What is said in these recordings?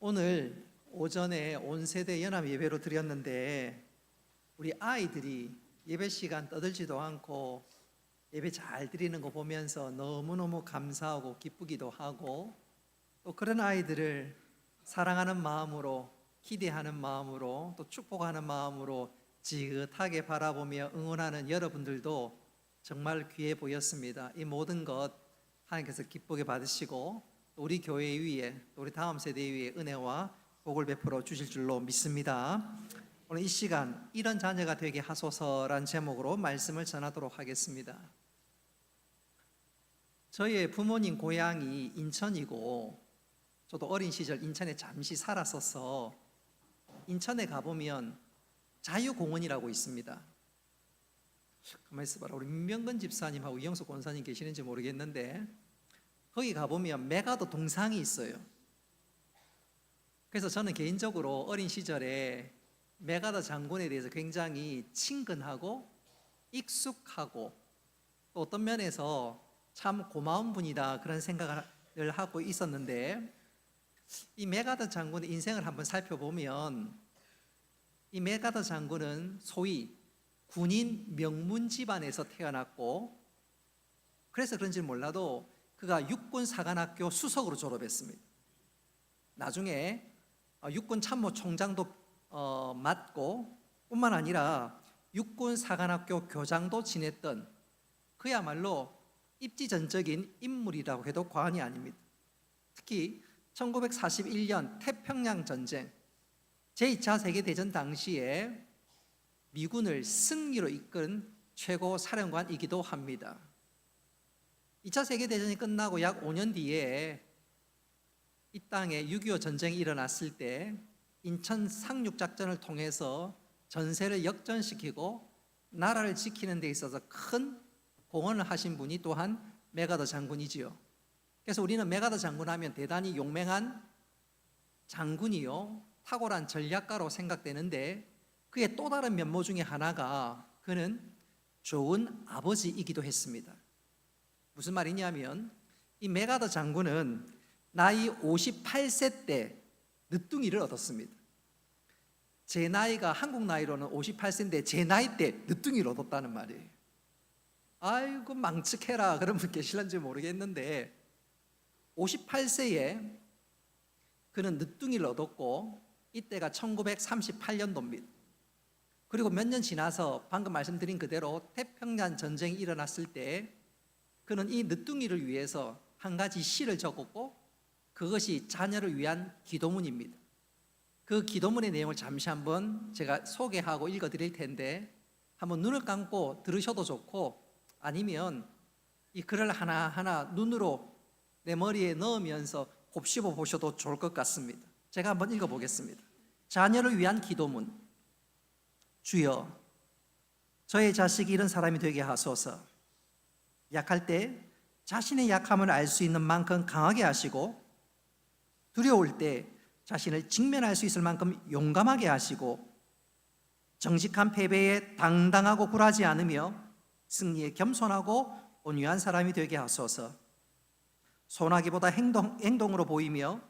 오늘 오전에 온 세대 연합 예배로 드렸는데 우리 아이들이 예배 시간 떠들지도 않고 예배 잘 드리는 거 보면서 너무너무 감사하고 기쁘기도 하고, 또 그런 아이들을 사랑하는 마음으로, 기대하는 마음으로, 또 축복하는 마음으로 지긋하게 바라보며 응원하는 여러분들도 정말 귀해 보였습니다. 이 모든 것 하나님께서 기쁘게 받으시고 우리 교회 위에, 우리 다음 세대 위에 은혜와 복을 베풀어 주실 줄로 믿습니다. 오늘 이 시간 이런 자녀가 되게 하소서란 제목으로 말씀을 전하도록 하겠습니다. 저희의 부모님 고향이 인천이고 저도 어린 시절 인천에 잠시 살았어서 인천에 가보면 자유공원이라고 있습니다. 가만히 있어봐라. 우리 민병건 집사님하고 이영숙 권사님 계시는지 모르겠는데 거기 가보면 메가더 동상이 있어요. 그래서 저는 개인적으로 어린 시절에 메가더 장군에 대해서 굉장히 친근하고 익숙하고 또 어떤 면에서 참 고마운 분이다 그런 생각을 하고 있었는데, 이 메가더 장군의 인생을 한번 살펴보면 이 메가더 장군은 소위 군인 명문 집안에서 태어났고, 그래서 그런지 몰라도 그가 육군 사관학교 수석으로 졸업했습니다. 나중에 육군 참모총장도 맡고 뿐만 아니라 육군 사관학교 교장도 지냈던 그야말로 입지전적인 인물이라고 해도 과언이 아닙니다. 특히 1941년 태평양 전쟁 제2차 세계대전 당시에 미군을 승리로 이끈 최고 사령관이기도 합니다. 2차 세계대전이 끝나고 약 5년 뒤에 이 땅에 6.25 전쟁이 일어났을 때 인천 상륙작전을 통해서 전세를 역전시키고 나라를 지키는 데 있어서 큰 공헌을 하신 분이 또한 메가더 장군이지요. 그래서 우리는 메가더 장군 하면 대단히 용맹한 장군이요, 탁월한 전략가로 생각되는데, 그의 또 다른 면모 중에 하나가 그는 좋은 아버지이기도 했습니다. 무슨 말이냐면 이 메가더 장군은 나이 58세 때 늦둥이를 얻었습니다. 제 나이가 한국 나이로는 58세인데 제 나이 때 늦둥이를 얻었다는 말이에요. 아이고 망측해라 그런 분 계실런지 모르겠는데 58세에 그는 늦둥이를 얻었고 이때가 1938년도입니다. 그리고 몇 년 지나서 방금 말씀드린 그대로 태평양 전쟁이 일어났을 때 그는 이 늦둥이를 위해서 한 가지 시를 적었고 그것이 자녀를 위한 기도문입니다. 그 기도문의 내용을 잠시 한번 제가 소개하고 읽어드릴 텐데 한번 눈을 감고 들으셔도 좋고 아니면 이 글을 하나하나 눈으로 내 머리에 넣으면서 곱씹어 보셔도 좋을 것 같습니다. 제가 한번 읽어보겠습니다. 자녀를 위한 기도문. 주여, 저의 자식이 이런 사람이 되게 하소서. 약할 때 자신의 약함을 알 수 있는 만큼 강하게 하시고, 두려울 때 자신을 직면할 수 있을 만큼 용감하게 하시고, 정직한 패배에 당당하고 굴하지 않으며 승리에 겸손하고 온유한 사람이 되게 하소서. 손하기보다 행동으로 보이며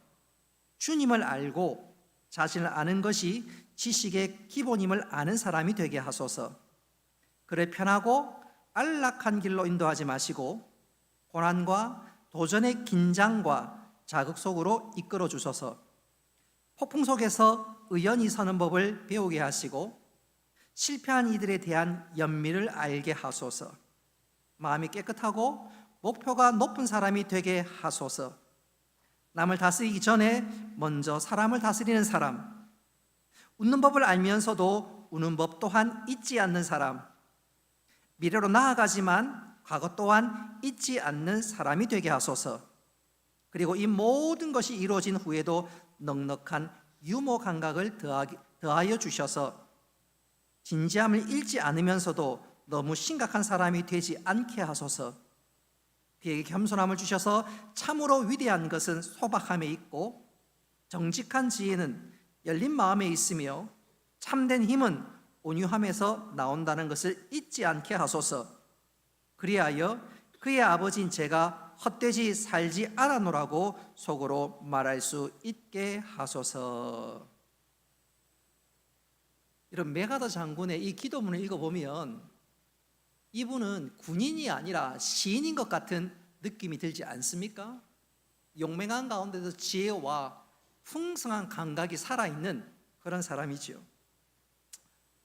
주님을 알고 자신을 아는 것이 지식의 기본임을 아는 사람이 되게 하소서. 그를 편하고 안락한 길로 인도하지 마시고 고난과 도전의 긴장과 자극 속으로 이끌어 주소서. 폭풍 속에서 의연히 서는 법을 배우게 하시고 실패한 이들에 대한 연민을 알게 하소서. 마음이 깨끗하고 목표가 높은 사람이 되게 하소서. 남을 다스리기 전에 먼저 사람을 다스리는 사람, 웃는 법을 알면서도 우는 법 또한 잊지 않는 사람, 미래로 나아가지만 과거 또한 잊지 않는 사람이 되게 하소서. 그리고 이 모든 것이 이루어진 후에도 넉넉한 유머 감각을 더하여 주셔서 진지함을 잃지 않으면서도 너무 심각한 사람이 되지 않게 하소서. 그에게 겸손함을 주셔서 참으로 위대한 것은 소박함에 있고 정직한 지혜는 열린 마음에 있으며 참된 힘은 온유함에서 나온다는 것을 잊지 않게 하소서. 그리하여 그의 아버지인 제가 헛되이 살지 않았노라고 속으로 말할 수 있게 하소서. 이런 메가더 장군의 이 기도문을 읽어보면 이분은 군인이 아니라 시인인 것 같은 느낌이 들지 않습니까? 용맹한 가운데서 지혜와 풍성한 감각이 살아있는 그런 사람이죠.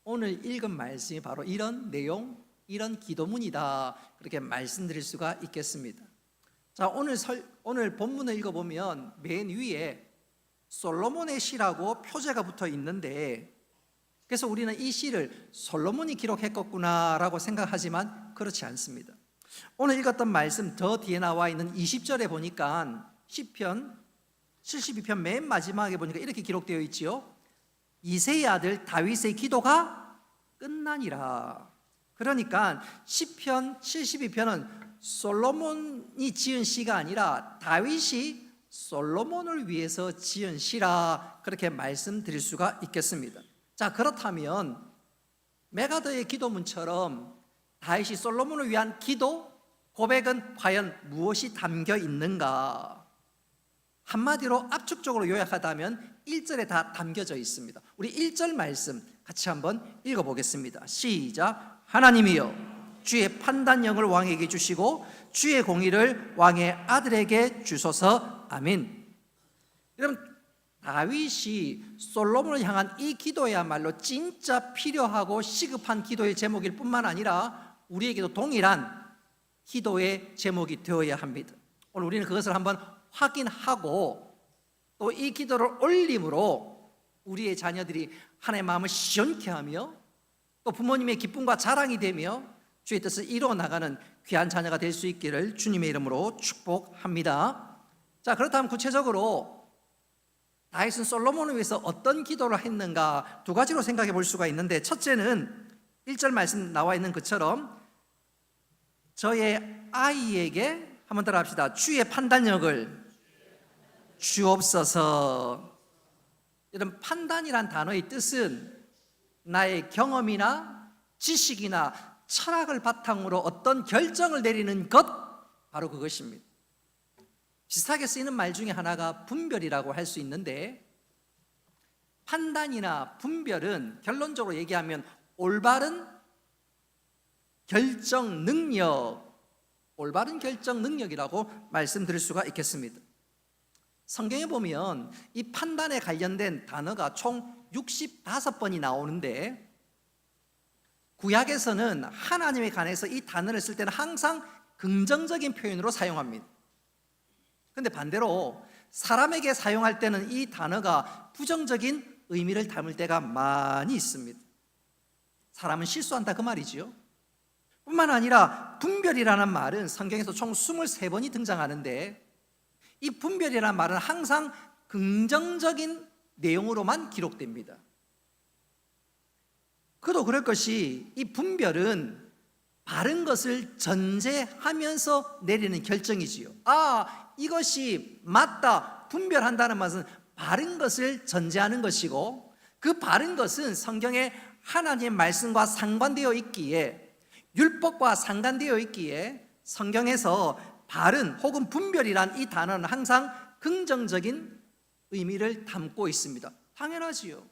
오늘 읽은 말씀이 바로 이런 내용, 이런 기도문이다, 그렇게 말씀드릴 수가 있겠습니다. 자, 오늘 본문을 읽어보면 맨 위에 솔로몬의 시라고 표제가 붙어 있는데, 그래서 우리는 이 시를 솔로몬이 기록했겠구나라고 생각하지만 그렇지 않습니다. 오늘 읽었던 말씀 더 뒤에 나와 있는 20절에 보니까 시편 72편 맨 마지막에 보니까 이렇게 기록되어 있지요. 이새의 아들 다윗의 기도가 끝나니라. 그러니까 시편 72편은 솔로몬이 지은 시가 아니라 다윗이 솔로몬을 위해서 지은 시라, 그렇게 말씀드릴 수가 있겠습니다. 자, 그렇다면 메가더의 기도문처럼 다윗이 솔로몬을 위한 기도, 고백은 과연 무엇이 담겨 있는가? 한마디로 압축적으로 요약하다면 1절에 다 담겨져 있습니다. 우리 1절 말씀 같이 한번 읽어보겠습니다. 시작. 하나님이여, 주의 판단력을 왕에게 주시고 주의 공의를 왕의 아들에게 주소서. 아멘. 여러분, 다윗이 솔로몬을 향한 이 기도야말로 진짜 필요하고 시급한 기도의 제목일 뿐만 아니라 우리에게도 동일한 기도의 제목이 되어야 합니다. 오늘 우리는 그것을 한번 확인하고 또 이 기도를 올림으로 우리의 자녀들이 하나님의 마음을 시원케 하며 또 부모님의 기쁨과 자랑이 되며 주의 뜻을 이루어 나가는 귀한 자녀가 될 수 있기를 주님의 이름으로 축복합니다. 자, 그렇다면 구체적으로 다윗은 솔로몬을 위해서 어떤 기도를 했는가 두 가지로 생각해 볼 수가 있는데, 첫째는 1절 말씀 나와 있는 것처럼 저의 아이에게 한번 따라 합시다. 주의 판단력을 주옵소서. 이런 판단이란 단어의 뜻은 나의 경험이나 지식이나 철학을 바탕으로 어떤 결정을 내리는 것, 바로 그것입니다. 비슷하게 쓰이는 말 중에 하나가 분별이라고 할 수 있는데, 판단이나 분별은 결론적으로 얘기하면 올바른 결정 능력, 올바른 결정 능력이라고 말씀드릴 수가 있겠습니다. 성경에 보면 이 판단에 관련된 단어가 총 65번이 나오는데, 구약에서는 하나님에 관해서 이 단어를 쓸 때는 항상 긍정적인 표현으로 사용합니다. 그런데 반대로 사람에게 사용할 때는 이 단어가 부정적인 의미를 담을 때가 많이 있습니다. 사람은 실수한다, 그 말이지요. 뿐만 아니라 분별이라는 말은 성경에서 총 23번이 등장하는데, 이 분별이라는 말은 항상 긍정적인 내용으로만 기록됩니다. 그도 그럴 것이 이 분별은 바른 것을 전제하면서 내리는 결정이지요. 이것이 맞다, 분별한다는 말은 바른 것을 전제하는 것이고, 그 바른 것은 성경에 하나님의 말씀과 상관되어 있기에, 율법과 상관되어 있기에 성경에서 바른 혹은 분별이란 이 단어는 항상 긍정적인 의미를 담고 있습니다. 당연하지요.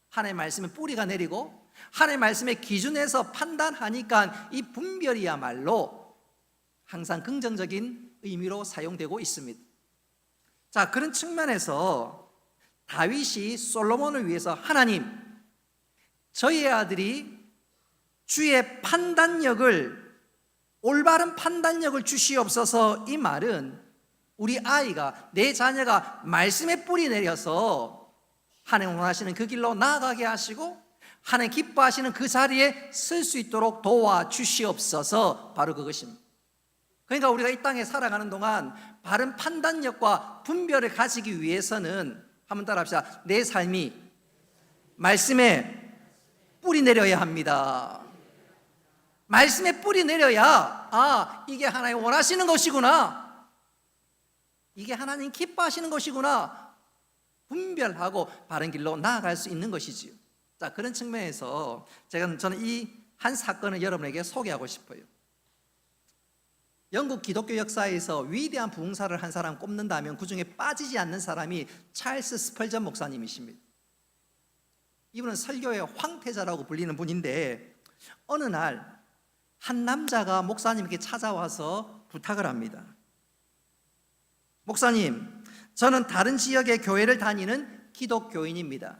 하나님의 말씀에 뿌리가 내리고 하나님의 말씀의 기준에서 판단하니까 이 분별이야말로 항상 긍정적인 의미로 사용되고 있습니다. 자, 그런 측면에서 다윗이 솔로몬을 위해서 하나님, 저희 아들이 주의 판단력을, 올바른 판단력을 주시옵소서, 이 말은 우리 아이가, 내 자녀가 말씀에 뿌리 내려서 하나님 원하시는 그 길로 나아가게 하시고 하나님 기뻐하시는 그 자리에 쓸 수 있도록 도와주시옵소서, 바로 그것입니다. 그러니까 우리가 이 땅에 살아가는 동안 바른 판단력과 분별을 가지기 위해서는, 한번 따라 합시다. 내 삶이 말씀에 뿌리 내려야 합니다. 말씀에 뿌리 내려야 이게 하나님 원하시는 것이구나, 이게 하나님 기뻐하시는 것이구나, 분별하고 바른 길로 나아갈 수 있는 것이지요. 자, 그런 측면에서 저는 이 한 사건을 여러분에게 소개하고 싶어요. 영국 기독교 역사에서 위대한 부흥사를 한 사람 꼽는다면 그 중에 빠지지 않는 사람이 찰스 스펄전 목사님이십니다. 이분은 설교의 황태자라고 불리는 분인데 어느 날 한 남자가 목사님에게 찾아와서 부탁을 합니다. 목사님, 저는 다른 지역의 교회를 다니는 기독교인입니다.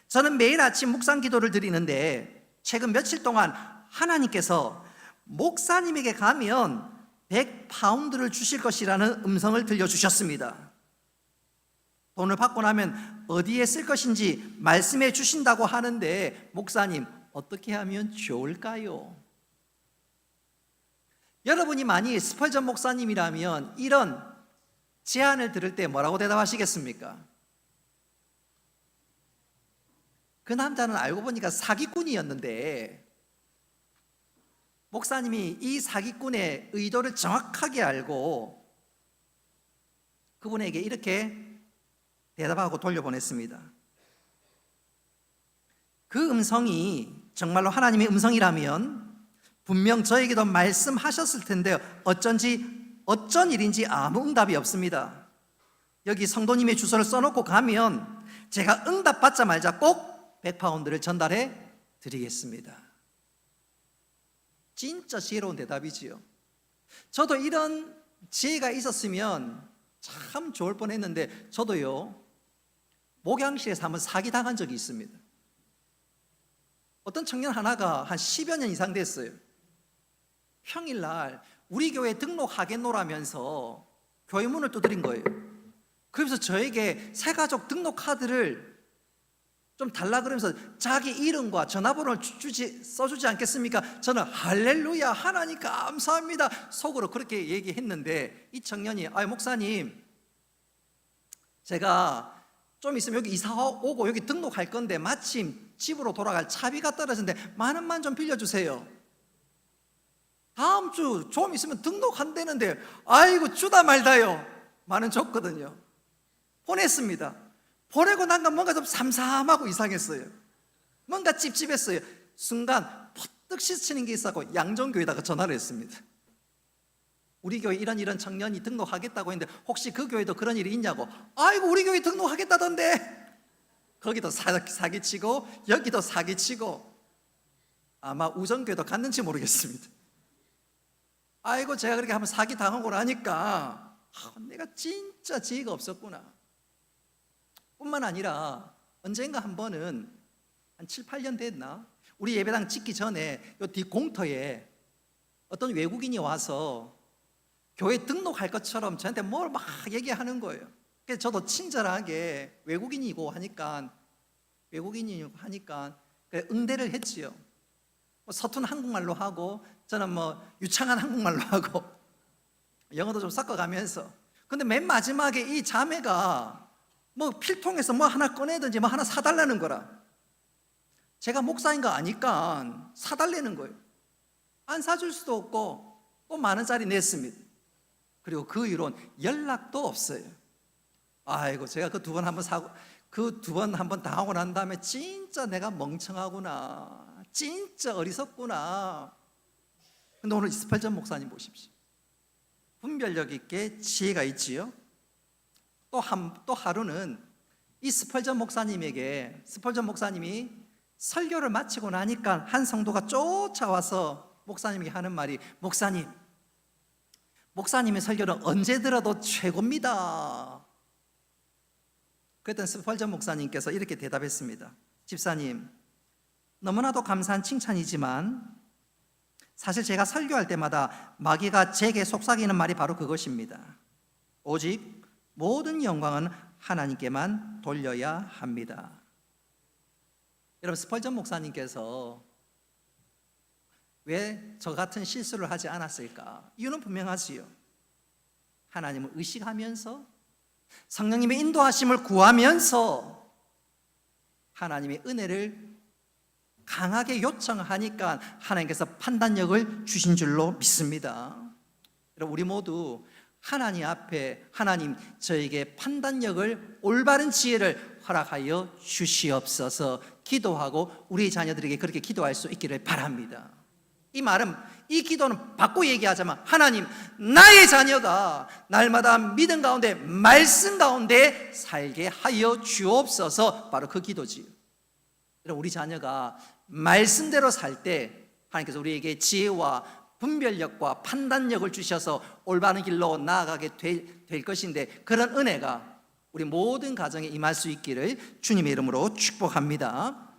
저는 매일 아침 묵상 기도를 드리는데 최근 며칠 동안 하나님께서 목사님에게 가면 100파운드를 주실 것이라는 음성을 들려주셨습니다. 돈을 받고 나면 어디에 쓸 것인지 말씀해 주신다고 하는데 목사님, 어떻게 하면 좋을까요? 여러분이 만약 스펄전 목사님이라면 이런 제안을 들을 때 뭐라고 대답하시겠습니까? 그 남자는 알고 보니까 사기꾼이었는데 목사님이 이 사기꾼의 의도를 정확하게 알고 그분에게 이렇게 대답하고 돌려보냈습니다. 그 음성이 정말로 하나님의 음성이라면 분명 저에게도 말씀하셨을 텐데 어쩐 일인지 아무 응답이 없습니다. 여기 성도님의 주소를 써놓고 가면 제가 응답 받자마자 꼭 100파운드를 전달해 드리겠습니다. 진짜 지혜로운 대답이지요. 저도 이런 지혜가 있었으면 참 좋을 뻔했는데 저도요 목양실에서 한번 사기당한 적이 있습니다. 어떤 청년 하나가 한 10여 년 이상 됐어요. 평일날 우리 교회 등록하겠노라면서 교회 문을 두드린 거예요. 그러면서 저에게 새가족 등록 카드를 좀 달라 그러면서 자기 이름과 전화번호를 써주지 않겠습니까? 저는 할렐루야 하나님 감사합니다 속으로 그렇게 얘기했는데 이 청년이 목사님 제가 좀 있으면 여기 이사 오고 여기 등록할 건데 마침 집으로 돌아갈 차비가 떨어졌는데 10,000원 좀 빌려주세요. 다음 주 좀 있으면 등록한다는데 아이고 주다 말다요. 10,000원 줬거든요. 보냈습니다. 보내고 난 건 뭔가 좀 삼삼하고 이상했어요. 뭔가 찝찝했어요. 순간 퍼뜩 씻치는 게 있었고 양정교회에다가 전화를 했습니다. 우리 교회 이런 청년이 등록하겠다고 했는데 혹시 그 교회도 그런 일이 있냐고. 아이고 우리 교회 등록하겠다던데. 거기도 사기치고 여기도 사기치고 아마 우정교회도 갔는지 모르겠습니다. 아이고 제가 그렇게 한번 사기 당하고 나니까 내가 진짜 지혜가 없었구나. 뿐만 아니라 언젠가 한 번은 한 7, 8년 됐나? 우리 예배당 짓기 전에 요 뒷 공터에 어떤 외국인이 와서 교회 등록할 것처럼 저한테 뭘 막 얘기하는 거예요. 그래서 저도 친절하게 외국인이고 하니까 응대를 했지요. 서툰 한국말로 하고 저는 유창한 한국말로 하고 영어도 좀 섞어가면서. 근데 맨 마지막에 이 자매가 필통에서 하나 꺼내든지 하나 사달라는 거라. 제가 목사인 거 아니까 사달라는 거예요. 안 사줄 수도 없고 또 10,000원짜리 냈습니다. 그리고 그 이후로는 연락도 없어요. 아이고 제가 그 두 번 한번 당하고 난 다음에 진짜 내가 멍청하구나, 진짜 어리석구나. 근데 오늘 스펄전 목사님 보십시오. 분별력 있게 지혜가 있지요. 또 하루는 이 스펄전 목사님이 설교를 마치고 나니까 한 성도가 쫓아와서 목사님에게 하는 말이 목사님의 설교는 언제 들어도 최고입니다. 그랬더니 스펄전 목사님께서 이렇게 대답했습니다. 집사님, 너무나도 감사한 칭찬이지만 사실 제가 설교할 때마다 마귀가 제게 속삭이는 말이 바로 그것입니다. 오직 모든 영광은 하나님께만 돌려야 합니다. 여러분, 스펄전 목사님께서 왜 저 같은 실수를 하지 않았을까? 이유는 분명하지요. 하나님을 의식하면서 성령님의 인도하심을 구하면서 하나님의 은혜를 강하게 요청하니까 하나님께서 판단력을 주신 줄로 믿습니다. 여러분, 우리 모두 하나님 앞에 하나님 저에게 판단력을, 올바른 지혜를 허락하여 주시옵소서 기도하고 우리 자녀들에게 그렇게 기도할 수 있기를 바랍니다. 이 말은, 이 기도는 바꿔 얘기하자면, 하나님, 나의 자녀가 날마다 믿음 가운데, 말씀 가운데 살게 하여 주옵소서. 바로 그 기도지요. 우리 자녀가 말씀대로 살 때 하나님께서 우리에게 지혜와 분별력과 판단력을 주셔서 올바른 길로 나아가게 될 것인데, 그런 은혜가 우리 모든 가정에 임할 수 있기를 주님의 이름으로 축복합니다.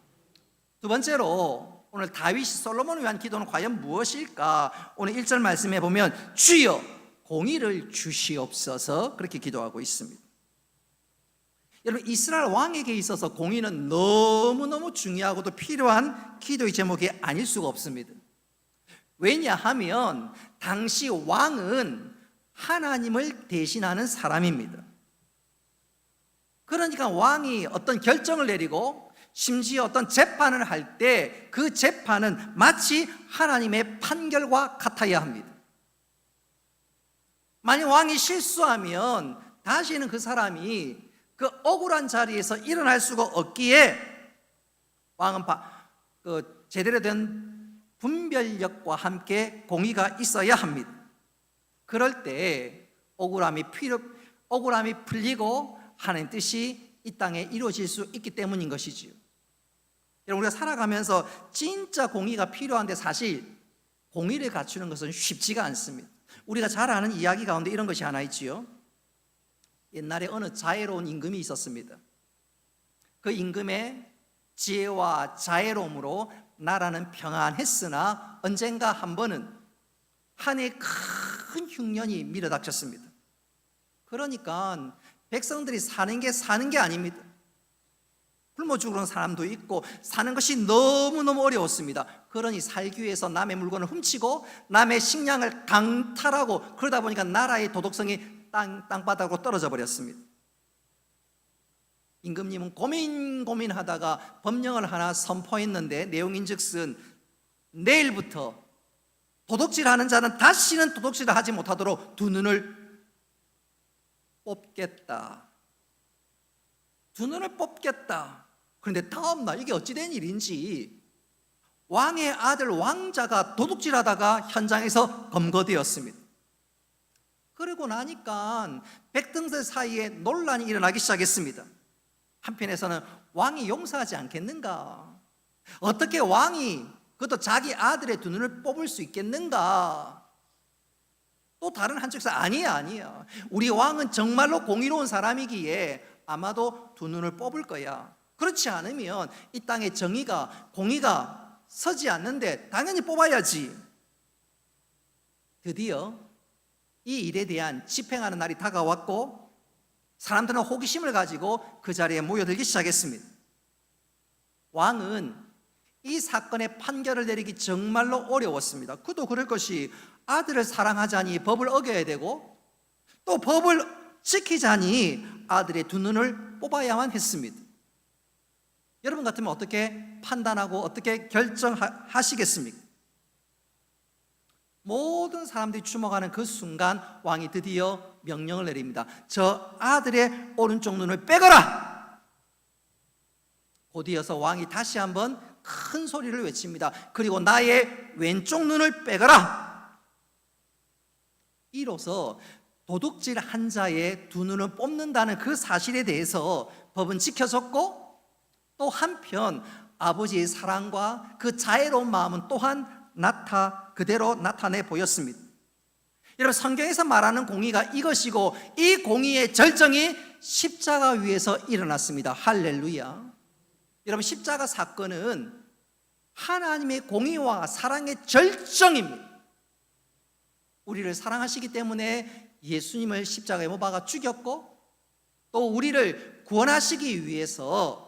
두 번째로, 오늘 다윗이 솔로몬을 위한 기도는 과연 무엇일까? 오늘 1절 말씀에 보면 주여 공의를 주시옵소서, 그렇게 기도하고 있습니다. 여러분, 이스라엘 왕에게 있어서 공의는 너무너무 중요하고도 필요한 기도의 제목이 아닐 수가 없습니다. 왜냐하면 당시 왕은 하나님을 대신하는 사람입니다. 그러니까 왕이 어떤 결정을 내리고 심지어 어떤 재판을 할 때 그 재판은 마치 하나님의 판결과 같아야 합니다. 만약 왕이 실수하면 다시는 그 사람이 그 억울한 자리에서 일어날 수가 없기에 왕은 제대로 된 분별력과 함께 공의가 있어야 합니다. 그럴 때 억울함이 풀리고 하나님 뜻이 이 땅에 이루어질 수 있기 때문인 것이지요. 여러분, 우리가 살아가면서 진짜 공의가 필요한데 사실 공의를 갖추는 것은 쉽지가 않습니다. 우리가 잘 아는 이야기 가운데 이런 것이 하나 있지요. 옛날에 어느 자애로운 임금이 있었습니다. 그 임금의 지혜와 자애로움으로 나라는 평안했으나 언젠가 한 번은 한 해 큰 흉년이 밀어닥쳤습니다. 그러니까 백성들이 사는 게 아닙니다. 굶어 죽는 사람도 있고 사는 것이 너무너무 어려웠습니다. 그러니 살기 위해서 남의 물건을 훔치고 남의 식량을 강탈하고, 그러다 보니까 나라의 도덕성이 땅바닥으로 떨어져 버렸습니다. 임금님은 고민하다가 법령을 하나 선포했는데, 내용인즉슨 내일부터 도둑질하는 자는 다시는 도둑질을 하지 못하도록 두 눈을 뽑겠다. 두 눈을 뽑겠다. 그런데 다음날 이게 어찌된 일인지 왕의 아들 왕자가 도둑질하다가 현장에서 검거되었습니다. 그러고 나니까 백성들 사이에 논란이 일어나기 시작했습니다. 한편에서는 왕이 용서하지 않겠는가? 어떻게 왕이 그것도 자기 아들의 두 눈을 뽑을 수 있겠는가? 또 다른 한쪽에서 아니야. 우리 왕은 정말로 공의로운 사람이기에 아마도 두 눈을 뽑을 거야. 그렇지 않으면 이 땅에 공의가 서지 않는데 당연히 뽑아야지. 드디어 이 일에 대한 집행하는 날이 다가왔고 사람들은 호기심을 가지고 그 자리에 모여들기 시작했습니다. 왕은 이 사건의 판결을 내리기 정말로 어려웠습니다. 그도 그럴 것이 아들을 사랑하자니 법을 어겨야 되고 또 법을 지키자니 아들의 두 눈을 뽑아야만 했습니다. 여러분 같으면 어떻게 판단하고 어떻게 결정하시겠습니까? 모든 사람들이 주목하는 그 순간 왕이 드디어 명령을 내립니다. 저 아들의 오른쪽 눈을 빼거라! 곧이어서 왕이 다시 한번 큰 소리를 외칩니다. 그리고 나의 왼쪽 눈을 빼거라! 이로써 도둑질 한 자의 두 눈을 뽑는다는 그 사실에 대해서 법은 지켜졌고, 또 한편 아버지의 사랑과 그 자애로운 마음은 또한 그대로 나타내 보였습니다. 여러분, 성경에서 말하는 공의가 이것이고 이 공의의 절정이 십자가 위에서 일어났습니다. 할렐루야. 여러분, 십자가 사건은 하나님의 공의와 사랑의 절정입니다. 우리를 사랑하시기 때문에 예수님을 십자가에 못 박아 죽였고, 또 우리를 구원하시기 위해서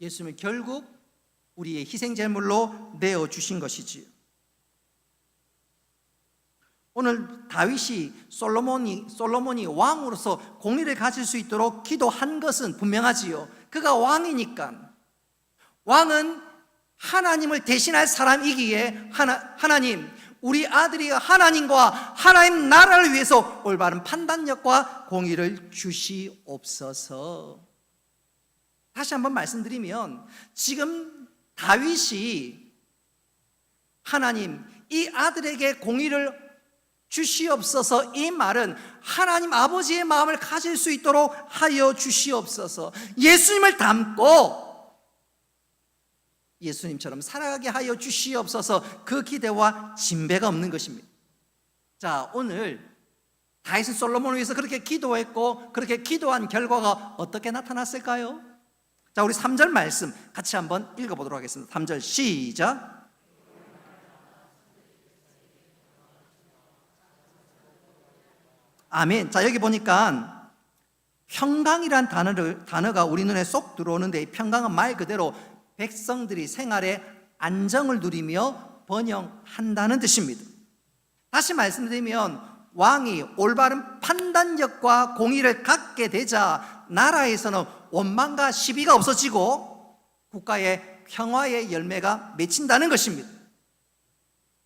예수님을 결국 우리의 희생제물로 내어주신 것이지요. 오늘 다윗이 솔로몬이 왕으로서 공의를 가질 수 있도록 기도한 것은 분명하지요. 그가 왕이니까, 왕은 하나님을 대신할 사람이기에 하나님, 우리 아들이 하나님과 하나님 나라를 위해서 올바른 판단력과 공의를 주시옵소서. 다시 한번 말씀드리면, 지금 다윗이 하나님 이 아들에게 공의를 주시옵소서. 이 말은 하나님 아버지의 마음을 가질 수 있도록 하여 주시옵소서. 예수님을 닮고 예수님처럼 살아가게 하여 주시옵소서. 그 기대와 진배가 없는 것입니다. 자, 오늘 다윗은 솔로몬을 위해서 그렇게 기도했고 그렇게 기도한 결과가 어떻게 나타났을까요? 자, 우리 3절 말씀 같이 한번 읽어보도록 하겠습니다. 3절 시작. 아멘. 자, 여기 보니까 평강이란 단어가 우리 눈에 쏙 들어오는데, 이 평강은 말 그대로 백성들이 생활에 안정을 누리며 번영한다는 뜻입니다. 다시 말씀드리면 왕이 올바른 판단력과 공의를 갖게 되자 나라에서는 원망과 시비가 없어지고 국가의 평화의 열매가 맺힌다는 것입니다.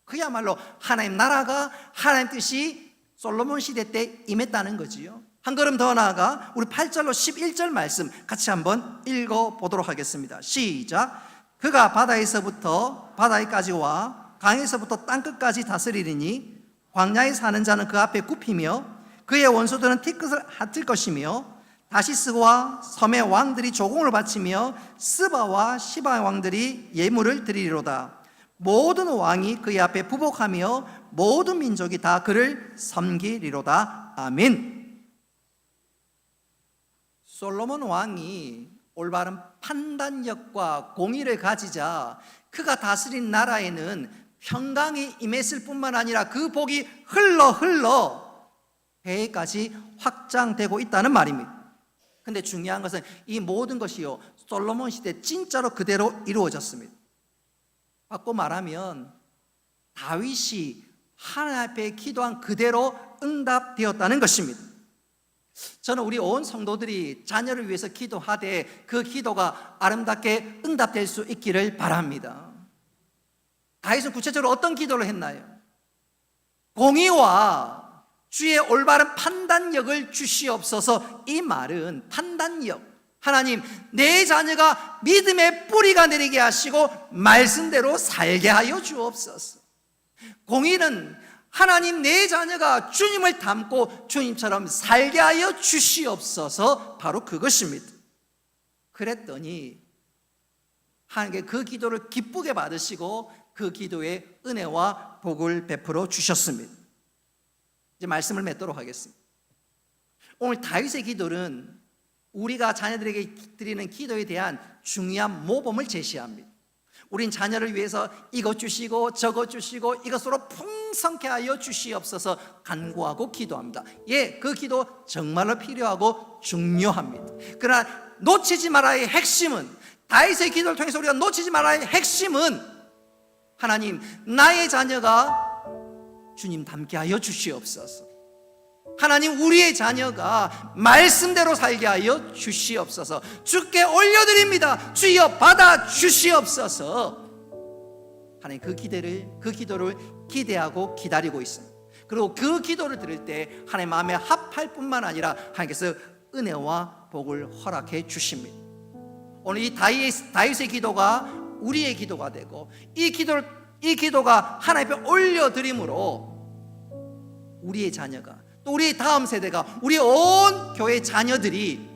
그야말로 하나님 나라가, 하나님 뜻이 솔로몬 시대 때 임했다는 거지요. 한 걸음 더 나아가 우리 8절로 11절 말씀 같이 한번 읽어보도록 하겠습니다. 시작. 그가 바다에서부터 바다에까지와 강에서부터 땅끝까지 다스리리니 광야에 사는 자는 그 앞에 굽히며 그의 원수들은 티끝을 핫을 것이며 다시스와 섬의 왕들이 조공을 바치며 스바와 시바의 왕들이 예물을 드리리로다. 모든 왕이 그의 앞에 부복하며 모든 민족이 다 그를 섬기리로다. 아멘. 솔로몬 왕이 올바른 판단력과 공의를 가지자 그가 다스린 나라에는 평강이 임했을 뿐만 아니라 그 복이 흘러 배에까지 확장되고 있다는 말입니다. 근데 중요한 것은 이 모든 것이요 솔로몬 시대 진짜로 그대로 이루어졌습니다. 바꿔 말하면 다윗이 하나님 앞에 기도한 그대로 응답되었다는 것입니다. 저는 우리 온 성도들이 자녀를 위해서 기도하되 그 기도가 아름답게 응답될 수 있기를 바랍니다. 다윗은 구체적으로 어떤 기도를 했나요? 공의와 주의 올바른 판단력을 주시옵소서. 이 말은 판단력, 하나님 내 자녀가 믿음의 뿌리가 내리게 하시고 말씀대로 살게 하여 주옵소서. 공의는 하나님 내 자녀가 주님을 닮고 주님처럼 살게 하여 주시옵소서. 바로 그것입니다. 그랬더니 하나님께 그 기도를 기쁘게 받으시고 그 기도에 은혜와 복을 베풀어 주셨습니다. 이제 말씀을 맺도록 하겠습니다. 오늘 다윗의 기도는 우리가 자녀들에게 드리는 기도에 대한 중요한 모범을 제시합니다. 우린 자녀를 위해서 이것 주시고 저것 주시고 이것으로 풍성케 하여 주시옵소서 간구하고 기도합니다. 예, 그 기도 정말로 필요하고 중요합니다. 그러나 놓치지 말아야 할 핵심은, 다윗의 기도를 통해서 우리가 놓치지 말아야 할 핵심은 하나님 나의 자녀가 주님 닮게 하여 주시옵소서. 하나님 우리의 자녀가 말씀대로 살게 하여 주시옵소서. 주께 올려드립니다. 주여 받아 주시옵소서. 하나님 그 기도를 기대하고 기다리고 있습니다. 그리고 그 기도를 들을 때 하나님 마음에 합할 뿐만 아니라 하나님께서 은혜와 복을 허락해 주십니다. 오늘 이 다윗의 기도가 우리의 기도가 되고 이 기도가 하나님 앞에 올려드림으로 우리의 자녀가, 또 우리의 다음 세대가, 우리 온 교회 자녀들이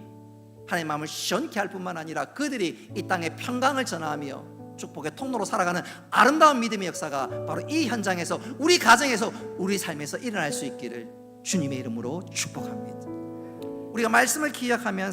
하나님의 마음을 시원케 할 뿐만 아니라 그들이 이 땅에 평강을 전하며 축복의 통로로 살아가는 아름다운 믿음의 역사가 바로 이 현장에서, 우리 가정에서, 우리 삶에서 일어날 수 있기를 주님의 이름으로 축복합니다. 우리가 말씀을 기억하면서